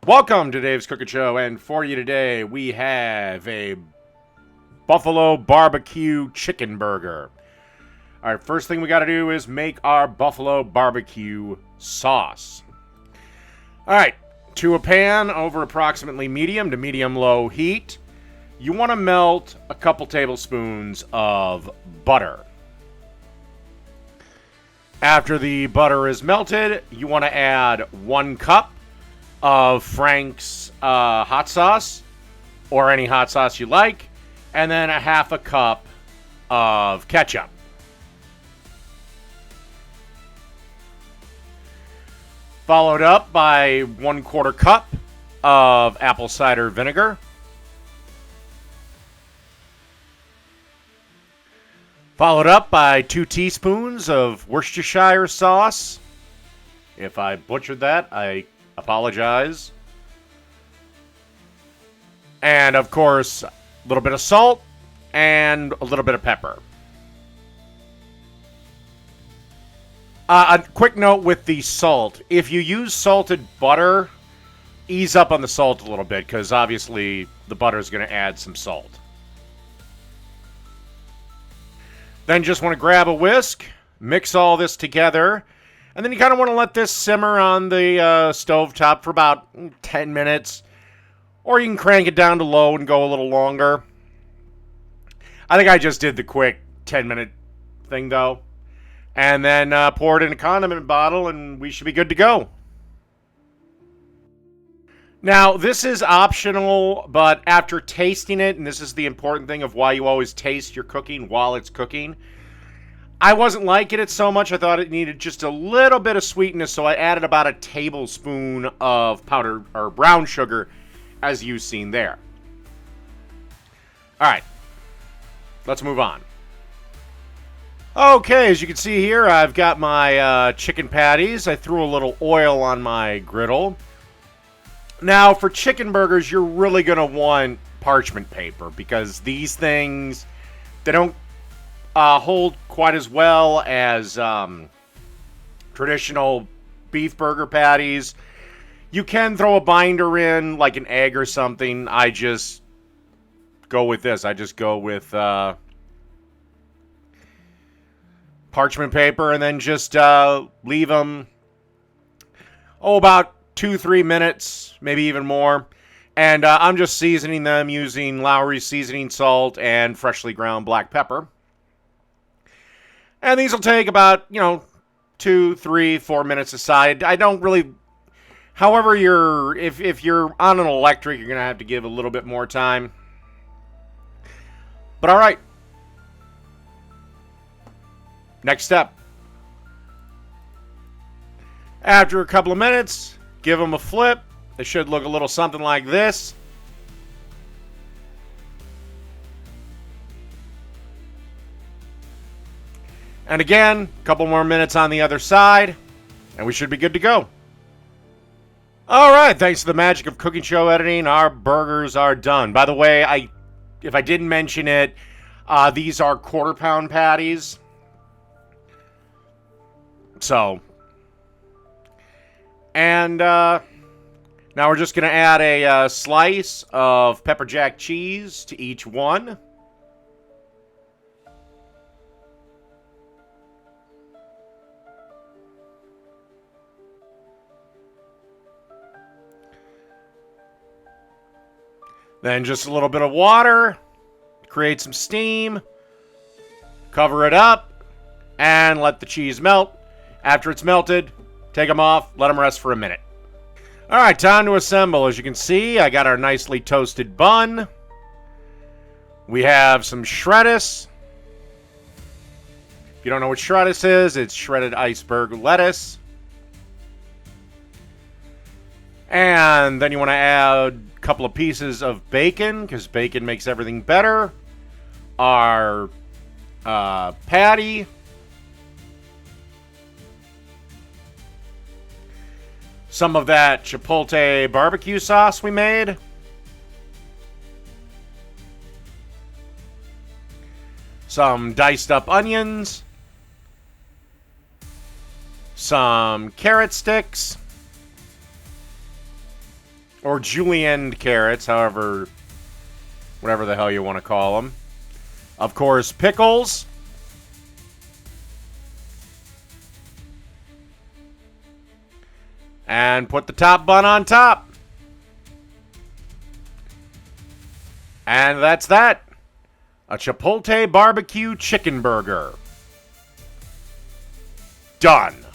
Welcome to Dave's Cooking Show, and for you today, we have a Buffalo BBQ Chicken Burger. Alright, first thing we gotta do is make our Buffalo BBQ Sauce. Alright, to a pan over approximately medium to medium-low heat, you want to melt a couple tablespoons of butter. After the butter is melted, you want to add 1 cup of Frank's hot sauce, or any hot sauce you like, and then a half a cup of ketchup. Followed up by 1/4 cup of apple cider vinegar. Followed up by 2 teaspoons of Worcestershire sauce. If I butchered that, I apologize. And, of course, a little bit of salt and a little bit of pepper. A quick note with the salt. If you use salted butter, ease up on the salt a little bit, because obviously the butter is going to add some salt. Then just want to grab a whisk, mix all this together, and then you kind of want to let this simmer on the stove top for about 10 minutes. Or you can crank it down to low and go a little longer. I think I just did the quick 10-minute thing, though. And then pour it in a condiment bottle, and we should be good to go. Now, this is optional, but after tasting it, and this is the important thing of why you always taste your cooking while it's cooking, I wasn't liking it so much. I thought it needed just a little bit of sweetness, so I added about a tablespoon of powdered or brown sugar, as you've seen there. All right, let's move on. Okay, as you can see here, I've got my chicken patties. I threw a little oil on my griddle. Now, for chicken burgers, you're really going to want parchment paper, because these things, they don't hold quite as well as traditional beef burger patties. You can throw a binder in, like an egg or something. I just go with this. I just go with parchment paper, and then just leave them, about 2-3 minutes, maybe even more. And I'm just seasoning them using Lowry's seasoning salt and freshly ground black pepper. And these will take about, 2, 3, 4 minutes aside. I don't really... However, if you're on an electric, you're going to have to give a little bit more time. But all right. Next step. After a couple of minutes, give them a flip. They should look a little something like this. And again, a couple more minutes on the other side, and we should be good to go. All right, thanks to the magic of cooking show editing, our burgers are done. By the way, if I didn't mention it, these are 1/4 pound patties. So, and now we're just going to add a slice of pepper jack cheese to each one. Then just a little bit of water, create some steam, cover it up, and let the cheese melt. After it's melted, take them off, let them rest for a minute. All right, time to assemble. As you can see, I got our nicely toasted bun. We have some shreddis. If you don't know what shreddis is, it's shredded iceberg lettuce. And then you want to add a couple of pieces of bacon, because bacon makes everything better. Our patty. Some of that chipotle barbecue sauce we made. Some diced up onions. Some carrot sticks. or julienne carrots, however, whatever the hell you want to call them. Of course, pickles. And put the top bun on top. And that's that. A Chipotle BBQ Chicken Burger. Done.